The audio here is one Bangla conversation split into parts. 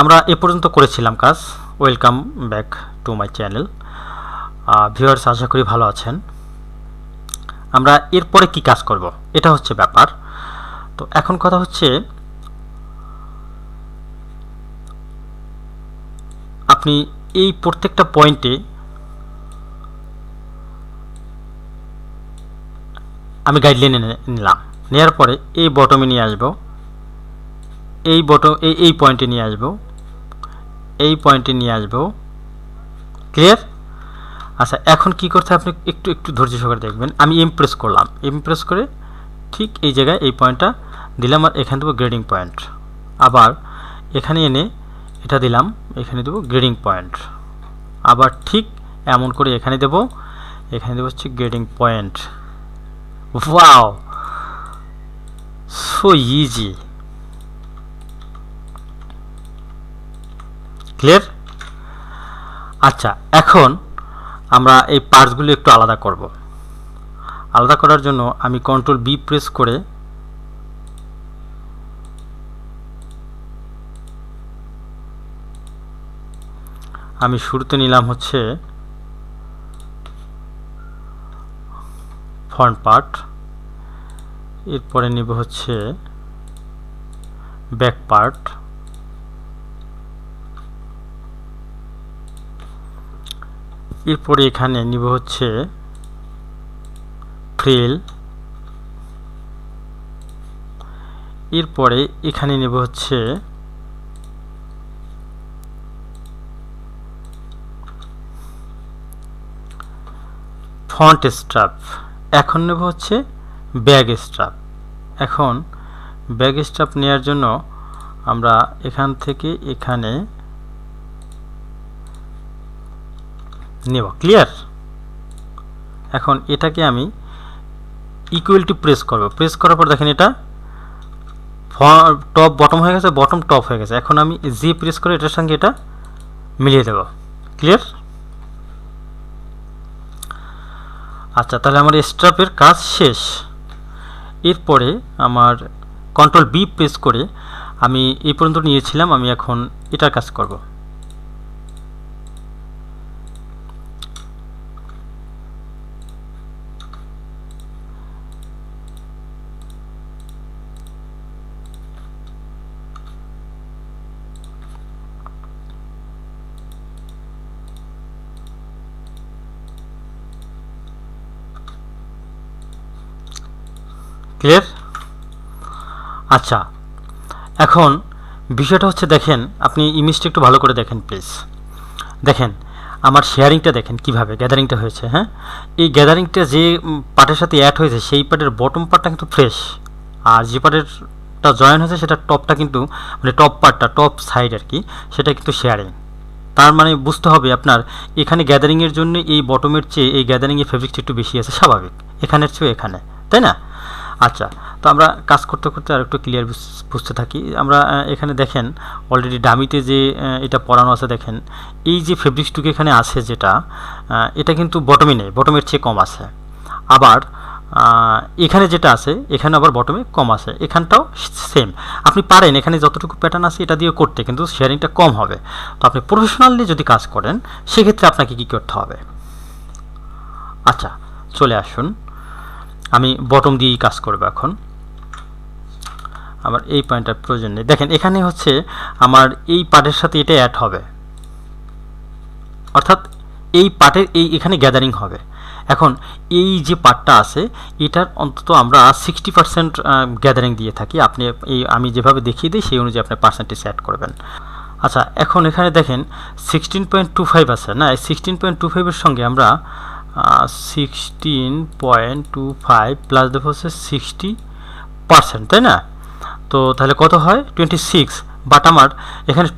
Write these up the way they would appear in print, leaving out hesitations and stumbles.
আমরা এ পর্যন্ত করেছিলাম কাজ। Welcome back to my channel. Viewers, আশা করি ভালো আছেন। আমরা এরপরে কি কাজ করব এটা হচ্ছে ব্যাপার। তো এখন কথা হচ্ছে, আপনি এই প্রত্যেকটা পয়েন্টে আমি গাইডলাইন নিলাম, নেওয়ার পরে এই বটমে নিয়ে আসব, এই বটম এই পয়েন্টে নিয়ে আসব, এই পয়েন্টে নিয়ে আসব। ক্লিয়ার? আচ্ছা, এখন কি করতে আপনি একটু একটু ধৈর্য সহকারে দেখবেন। আমি ইমপ্রেস করলাম, ইমপ্রেস করে ঠিক এই জায়গায় এই পয়েন্টটা দিলাম, আর এখানে দেবো গ্রেডিং পয়েন্ট। আবার এখানে এনে এটা দিলাম, এখানে দেবো গ্রেডিং পয়েন্ট। আবার ঠিক এমন করে এখানে দেবো হচ্ছে grading point. Wow, so easy. Clear? আচ্ছা, এখন আমরা এই পার্টসগুলো একটু আলাদা করব। আলাদা করার জন্য আমি কন্ট্রোল বি প্রেস করে আমি শুরুতে নিলাম হচ্ছে ফ্রন্ট পার্ট, এরপরে নিব হচ্ছে ব্যাক পার্ট, এরপরে এখানে নিব হচ্ছে ফ্রিল, এরপরে এখানে নেব হচ্ছে ফ্রন্ট স্ট্রাপ, এখন নেব হচ্ছে ব্যাক স্ট্রাপ। এখন ব্যাক স্ট্রাপ নেওয়ার জন্য আমরা এখান থেকে এখানে নেব। ক্লিয়ার? এখন এটাকে আমি ইকুয়াল টু প্রেস করব। প্রেস করার পর দেখেন এটা টপ বটম হয়ে গেছে, বটম টপ হয়ে গেছে। এখন আমি জি প্রেস করে এটার সঙ্গে এটা মিলিয়ে দেব। ক্লিয়ার? আচ্ছা, তাহলে আমার স্ট্রাপের কাজ শেষ। এরপরে আমার কন্ট্রোল বি প্রেস করে আমি এই পর্যন্ত নিয়েছিলাম, আমি এখন এটার কাজ করব। ক্লিয়ার? আচ্ছা, এখন বিষয়টা হচ্ছে, দেখেন আপনি ইমেজটা একটু ভালো করে দেখেন প্লিজ। দেখেন আমার শেয়ারিংটা দেখেন কিভাবে গ্যাদারিংটা হয়েছে। হ্যাঁ, এই গ্যাদারিংটা যে পার্টের সাথে অ্যাড হয়েছে সেই পার্টের বটম পার্টটা কিন্তু ফ্রেশ, আর যে পার্টেরটা জয়েন হয়েছে সেটা টপটা কিন্তু, মানে টপ পার্টটা, টপ সাইড আর কি, সেটা কিন্তু শেয়ারিং। তার মানে বুঝতে হবে আপনার এখানে গ্যাদারিংয়ের জন্য এই বটমের চেয়ে এই গ্যাদারিংয়ে ফেব্রিকটা একটু বেশি আছে, স্বাভাবিক, এখানের চেয়ে এখানে, তাই না? আচ্ছা, তো আমরা কাজ করতে করতে আর একটু ক্লিয়ার বুঝতে থাকি। আমরা এখানে দেখেন অলরেডি ডামিতে যে এটা পরানো আছে, দেখেন এই যে ফেব্রিক্সটুকু এখানে আছে, যেটা এটা কিন্তু বটমে নেই, বটমের চেয়ে কম আছে। আবার এখানে যেটা আছে এখানে আবার বটমে কম আছে, এখানটাও সেম। আপনি পারেন এখানে যতটুকু প্যাটার্ন আছে এটা দিয়ে করতে, কিন্তু শেয়ারিংটা কম হবে। তো আপনি প্রফেশনালি যদি কাজ করেন সেক্ষেত্রে আপনাকে কী করতে হবে? আচ্ছা, চলে আসুন, আমি বটম দিয়েই কাজ করব এখন। আমার এই পয়েন্টটার প্রয়োজন নেই। দেখেন এখানে হচ্ছে আমার এই পার্টের সাথে এটা অ্যাড হবে, অর্থাৎ এই পার্টের এখানে গ্যাদারিং হবে। এখন এই যে পার্টটা আছে এটার অন্তত আমরা 60% গ্যাদারিং দিয়ে থাকি। আপনি আমি যেভাবে দেখিয়ে দিই সেই অনুযায়ী আপনি পার্সেন্টেজ অ্যাড করবেন। আচ্ছা, এখন এখানে দেখেন 16.25 আছে না, এই 16.25-এর সঙ্গে আমরা 16.25 প্লাস দেবো হচ্ছে 60%, তাই না? তো তাহলে কত হয়? 26। বাট আমার এখানে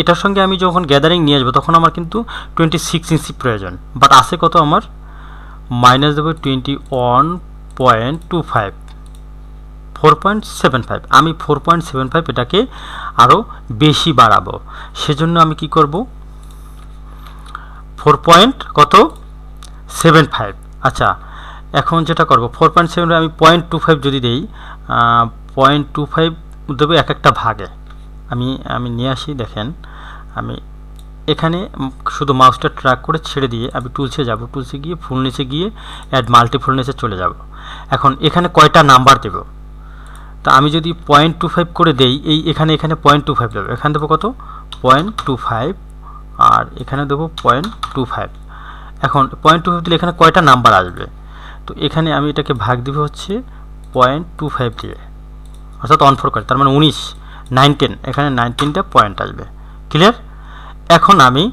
এটার সঙ্গে আমি যখন গ্যাদারিং নিয়ে আসবো তখন আমার কিন্তু 26 ইঞ্চি প্রয়োজন, বাট আছে কত আমার? মাইনাস দেবো 21.25, 4.75। আমি 4.75 এটাকে আরও বেশি বাড়াবো, সেজন্য আমি কি করব? 4.75। আচ্ছা, এখন যেটা করব 4.7 আমি 0.25 যদি দেই, 0.25 দেবো এক একটা ভাগে, আমি আমি নিয়ে আসি। দেখেন আমি এখানে শুধু মাউসটা ট্র্যাক করে ছেড়ে দিয়ে আমি টুলসে যাব, টুলসে গিয়ে ফুলনেসে গিয়ে অ্যাড মাল্টিফুলনেসে চলে যাব। এখন এখানে কয়টা নাম্বার দেব, তা আমি যদি 0.25 করে দেই, এখানে 0.25 দেবো, এখানে দেবো কত 0.25 আর এখানে দেবো 0.25। এখন 0.25 দিলে এখানে কয়টা নাম্বার আসবে, তো এখানে আমি এটাকে ভাগ দিব হচ্ছে 0.25 দিয়ে, অর্থাৎ 1/4 করে, তার মানে 19 9 10, এখানে 19টা পয়েন্ট আসবে। ক্লিয়ার? এখন আমি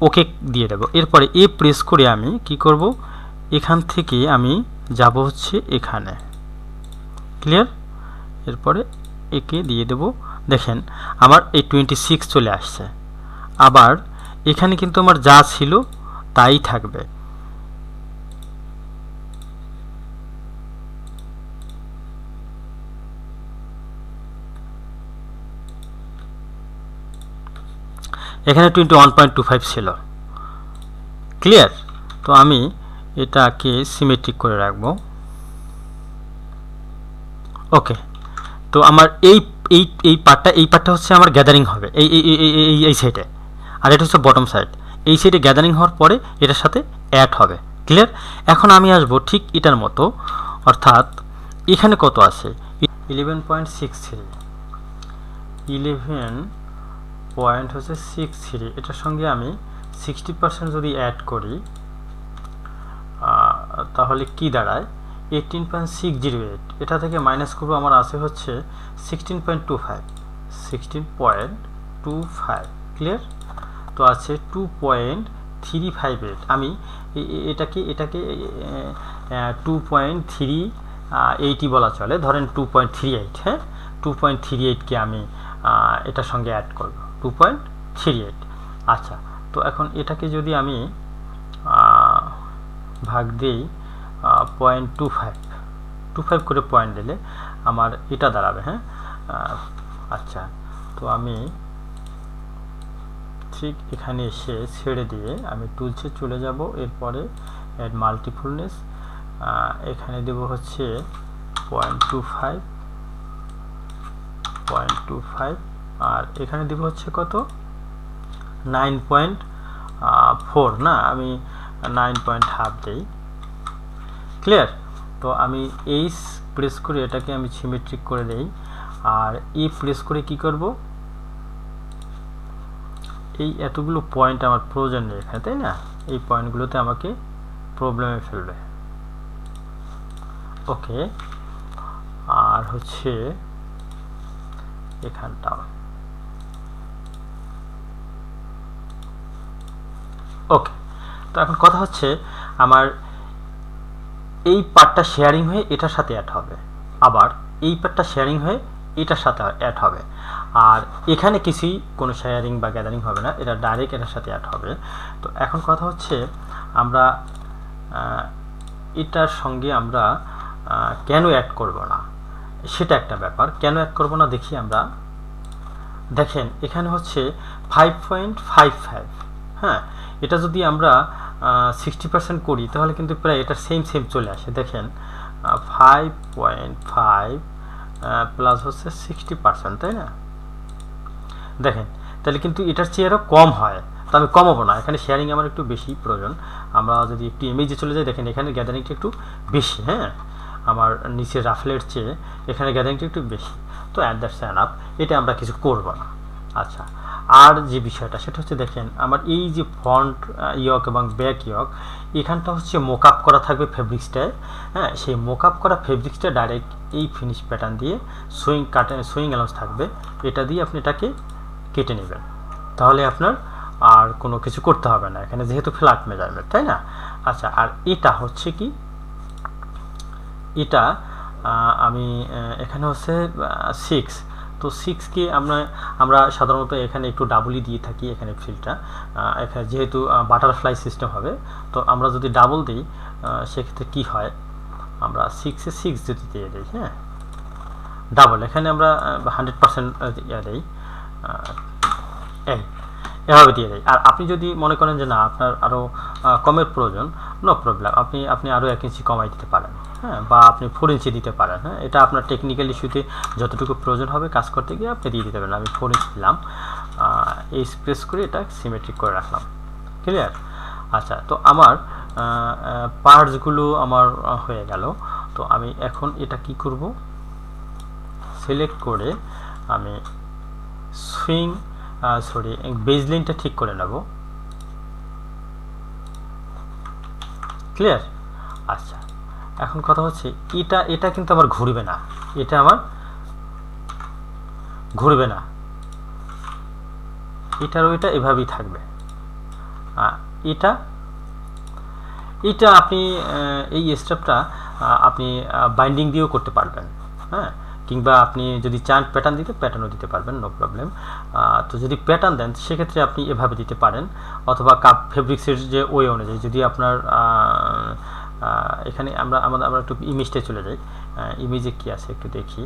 ওকে দিয়ে দেবো। এরপরে এ প্রেস করে আমি কি করব, এখান থেকে আমি যাব হচ্ছে এখানে। ক্লিয়ার? এরপরে একে দিয়ে দেব। দেখেন আমার এই 26 চলে আসছে। আবার এখানে কিন্তু আমার যা ছিল তাই থাকবে। এখানে 21.25 ছিল। ক্লিয়ার? তো আমি এটাকে সিমেট্রিক করে রাখবো। ওকে, তো আমার এই পার্টটা হচ্ছে আমার গ্যাদারিং হবে এই সাইডে, আর এটা হচ্ছে বটম সাইড। এই সাইডে গ্যাদারিং হওয়ার পরে এটার সাথে অ্যাড হবে। ক্লিয়ার? এখন আমি আসবো ঠিক এটার মতো, অর্থাৎ এখানে কত আছে 11.63, 11.63, এটার সঙ্গে আমি 60% যদি অ্যাড করি তাহলে কি দাঁড়ায় 18.608। এটা থেকে মাইনাস করবো, আমার আছে হচ্ছে 16.25। ক্লিয়ার? তো আছে 2.358। আমি এটাকে 2.380 বলা চলে, ধরেন 2.38। হ্যাঁ, 2.38কে আমি এটার সঙ্গে অ্যাড করব 2.38। আচ্ছা, তো এখন এটাকে যদি আমি ভাগ দিই 0.25 করে পয়েন্ট দিলে আমার এটা দাঁড়াবে। হ্যাঁ, আচ্ছা, তো আমি ঠিক এখানে এসে ছেড়ে দিয়ে আমি টুলসে চলে যাব। এরপরে অ্যাড মাল্টিফুলনেস, এখানে দেব হচ্ছে 0.25 আর এখানে দেব হচ্ছে কত 9.4 না, আমি 9.5 দেই। ক্লিয়ার? তো আমি এই প্রেস করে এটাকে আমি সিমেট্রিক করে দেই, আর এই প্রেস করে কি করব, এই এতগুলো পয়েন্ট আমার প্রয়োজন নেই এখানে, তাই না? এই পয়েন্টগুলোতে আমাকে প্রবলেমে ফেলবে। ওকে, আর হচ্ছে এখানটা ওকে। তো এখন কথা হচ্ছে আমার এই পার্টটা শেয়ারিং হয়ে এটার সাথে অ্যাড হবে, আবার এই পার্টটা শেয়ারিং হয়ে এটার সাথে অ্যাড হবে, আর এখানে কিছুই কোনো শেয়ারিং বা গ্যাদারিং হবে না, এটা ডাইরেক্ট এটার সাথে অ্যাড হবে। তো এখন কথা হচ্ছে আমরা এটার সঙ্গে আমরা কেন অ্যাড করব না, সেটা একটা ব্যাপার। কেন অ্যাড করব না দেখি আমরা। দেখেন এখানে হচ্ছে 5.55। হ্যাঁ, এটা যদি আমরা 60% করি তাহলে কিন্তু প্রায় এটা সেম চলে আসে। দেখেন 5.5 প্লাস হচ্ছে 60%, তাই না? দেখেন তাহলে কিন্তু এটার চেয়ে আরও কম হয়, তো আমি কমাবো না, এখানে শেয়ারিং আমার একটু বেশি প্রয়োজন। আমরা যদি একটু ইমেজে চলে যাই, দেখেন এখানে গ্যাদারিংটা একটু বেশি। হ্যাঁ, আমার নিচের রাফলের চেয়ে এখানে গ্যাদারিংটা একটু বেশি, তো অ্যাট দ্যাটস এনাফ, এটা আমরা কিছু করব না। আচ্ছা, আর যে বিষয়টা সেটা হচ্ছে দেখেন আমার এই যে ফ্রন্ট ইয়ক এবং ব্যাক ইয়ক, এখানটা হচ্ছে মোকআপ করা থাকবে ফেব্রিক্সটায়। হ্যাঁ, সেই মোকআপ করা ফেব্রিক্সটা ডাইরেক্ট এই ফিনিশ প্যাটার্ন দিয়ে সুইং অ্যালাউন্স থাকবে, এটা দিয়ে আপনি এটাকে কেটে নেবেন, তাহলে আপনার আর কোনো কিছু করতে হবে না এখানে, যেহেতু ফ্ল্যাট মেজারমেন্ট, তাই না? আচ্ছা, আর এটা হচ্ছে কি, এটা আমি এখানে হচ্ছে 6, তো 6কে আমরা সাধারণত এখানে একটু ডাবলই দিয়ে থাকি এখানে ফিলটা, এখানে যেহেতু বাটারফ্লাই সিস্টেম হবে, তো আমরা যদি ডাবল দিই সেক্ষেত্রে কি হয়, আমরা 6-এ 6 যদি দিয়ে দিই, হ্যাঁ ডাবল, এখানে আমরা 100% দিই, এভাবে দিয়ে দেয়। আর আপনি যদি মনে করেন যে না আপনার আরও কমের প্রয়োজন, নো প্রবলেম, আপনি আরও 1 ইঞ্চি কমাই দিতে পারেন। হ্যাঁ, বা আপনি 4 ইঞ্চি দিতে পারেন। হ্যাঁ, এটা আপনার টেকনিক্যাল ইস্যুতে যতটুকু প্রয়োজন হবে কাজ করতে গিয়ে আপনি দিয়ে দিতে পারেন। আমি 4 ইঞ্চি দিলাম, এই স্পেস করে এটা সিমেট্রিক করে রাখলাম। ক্লিয়ার? আচ্ছা, তো আমার পার্টসগুলো আমার হয়ে গেল। তো আমি এখন এটা কি করব, সিলেক্ট করে আমি সুইং বেজলাইনটা ঠিক করে নেব। ক্লিয়ার? আচ্ছা, এখন কথা হচ্ছে এটা কিন্তু আমার ঘুরবে না, এটা আমার ঘুরবে না, এটার ওইটা এভাবেই থাকবে। এটা এটা আপনি এই স্টেপটা আপনি বাইন্ডিং দিয়েও করতে পারবেন। হ্যাঁ, কিংবা আপনি যদি চান প্যাটার্ন দিতে প্যাটার্নও দিতে পারবেন, নো প্রবলেম। তো যদি প্যাটার্ন দেন সেক্ষেত্রে আপনি এভাবে দিতে পারেন, অথবা কাপ ফেব্রিক্সের যে ওয়ে অনুযায়ী যদি আপনার এখানে আমরা একটু ইমেজটা চলে যাই। ইমেজে কি আছে একটু দেখি।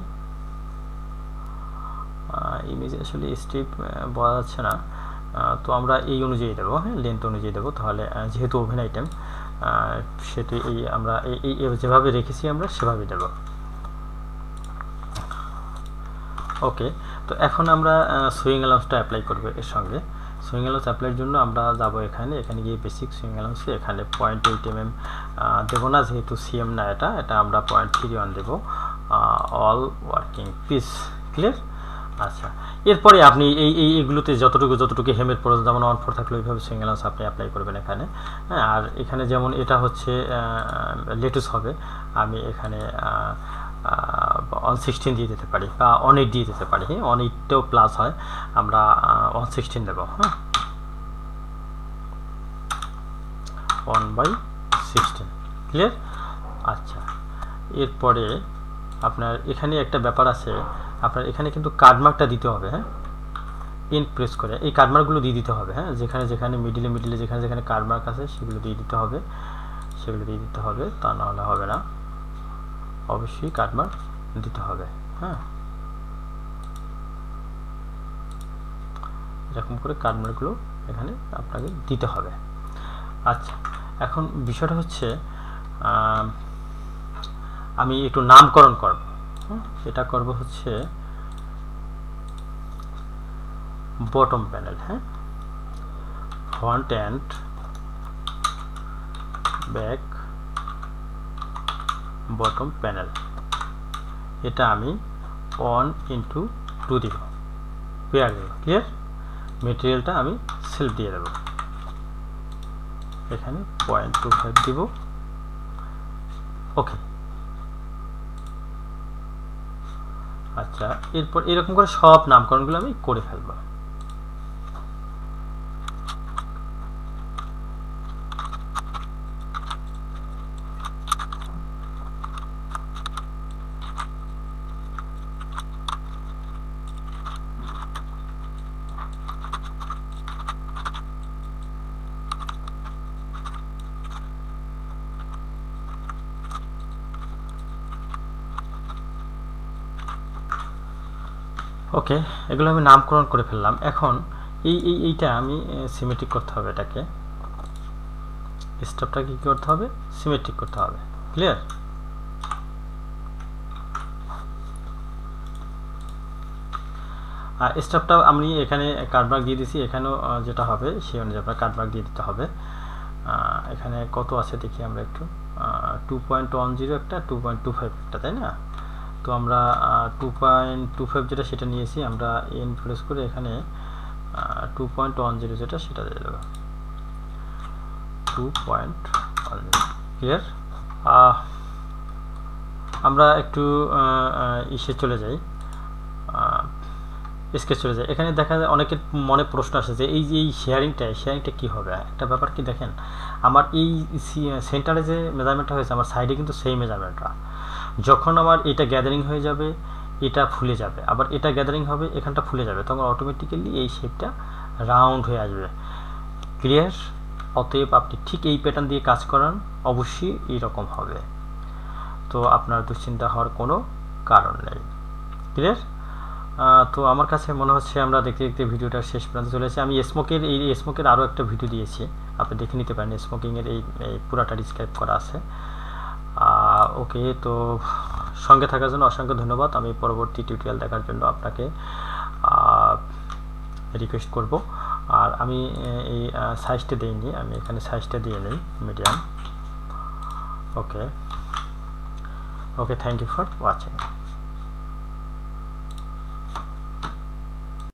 ইমেজে আসলে স্টেপ বলা যাচ্ছে না, তো আমরা এই অনুযায়ী দেবো। হ্যাঁ, লেন্থ অনুযায়ী দেবো, তাহলে যেহেতু ওভেন আইটেম সেটি আমরা এই যেভাবে রেখেছি আমরা সেভাবে দেব। ওকে, তো এখন আমরা সুইং অ্যালাউন্সটা অ্যাপ্লাই করবো এর সঙ্গে। সুইং অ্যালাউন্স অ্যাপ্লাইয়ের জন্য আমরা যাব এখানে গিয়ে বেসিক সুইং অ্যালাউন্সে এখানে 0.8 mm দেবো না, যেহেতু সিএম না, এটা আমরা 0.31 দেবো। All working piece. ক্লিয়ার? আচ্ছা, এরপরে আপনি এইগুলোতে যতটুকু হেমের প্রয়োজন, যেমন 1/4 থাকলে ওইভাবে সুইং অ্যালাউন্স আপনি অ্যাপ্লাই করবেন এখানে। হ্যাঁ, আর এখানে যেমন এটা হচ্ছে লেটুস হবে, আমি এখানে 116 দিয়ে দিতে পারি, বা 1/8 দিয়ে দিতে পারি। হ্যাঁ, 1/8টাও প্লাস হয়, আমরা 116 দেবো। হ্যাঁ, 1/16। ক্লিয়ার? আচ্ছা, এরপরে আপনার এখানে একটা ব্যাপার আছে, আপনার এখানে কিন্তু কার্ডমার্কটা দিতে হবে। হ্যাঁ, পেন প্রেস করে এই কার্ডমার্কগুলো দিয়ে দিতে হবে। হ্যাঁ, যেখানে মিডিলে যেখানে কার্ডমার্ক আছে সেগুলো দিয়ে দিতে হবে, তা না হলে হবে না, অবশ্যই কার্ডমার্ক দিতে হবে। হ্যাঁ, এরকম করে কার্ডমার্কগুলো এখানে আপনাকে দিতে হবে। আচ্ছা, এখন বিষয়টা হচ্ছে আমি একটু নামকরণ করব। এটা করব হচ্ছে বটম প্যানেল। হ্যাঁ, front end back bottom panel, এটা আমি 1:2 দিব, পেয়ার দেব। ক্লিয়ার? মেটেরিয়ালটা আমি সেলফ দিয়ে দেব, এখানে 0.25 দিব। ওকে, আচ্ছা, এরপর এরকম করে সব নামকরণগুলো আমি করে ফেলব। ওকে, এগুলো আমি নামকরণ করে ফেললাম। এখন এইটা আমি সিমেট্রিক করতে হবে, এটাকে স্টেপটাকে কী করতে হবে, সিমেট্রিক করতে হবে। ক্লিয়ার? আর স্টেপটা আমি এখানে কার্ডমার্ক দিয়ে দিছি, এখানেও যেটা হবে সেই অনুযায়ী আপনার কার্ডমার্ক দিয়ে দিতে হবে। এখানে কত আছে দেখি আমরা একটু, 2.10 একটা, 2.25 একটা, তাই না? তো আমরা 2.25 যেটা সেটা নিয়েছি, আমরা এন প্রেস করে এখানে 2.10 যেটা সেটা দিয়ে দেবো, 2.10। ক্লিয়ার? আমরা একটু ইসে চলে যাই, স্কেচ চলে যায়। এখানে দেখা যায় অনেকের মনে প্রশ্ন আসে যে এই শেয়ারিংটা কী হবে। একটা ব্যাপার কি দেখেন, আমার এই সেন্টারে যে মেজারমেন্টটা হয়েছে, আমার সাইডে কিন্তু সেই মেজারমেন্টটা, যখন আমার এটা গ্যাদারিং হয়ে যাবে এটা ফুলে যাবে, আবার এটা গ্যাদারিং হবে এখানটা ফুলে যাবে, তখন অটোমেটিক্যালি এই শেপটা রাউন্ড হয়ে আসবে। ক্লিয়ার? অতএব আপনি ঠিক এই প্যাটার্ন দিয়ে কাজ করান, অবশ্যই এইরকম হবে, তো আপনার দুশ্চিন্তা হওয়ার কোনো কারণ নেই। ক্লিয়ার? তো আমার কাছে মনে হচ্ছে আমরা দেখতে দেখতে ভিডিওটা শেষ পর্যন্ত চলে এসেছি। আমি স্মোকের আরও একটা ভিডিও দিয়েছি, আপনি দেখে নিতে পারেন। স্মোকিংয়ের এই পুরাটা ডিসক্রাইব করা আছে, ওকে, তো সঙ্গে থাকার জন্য অসংখ্য ধন্যবাদ। আমি পরবর্তী টিউটোরিয়াল দেখার জন্য আপনাকে রিকোয়েস্ট করব। আর আমি এই সাইজটা দিইনি, আমি এখানে সাইজটা দিয়ে নিই medium. Okay, thank you for watching.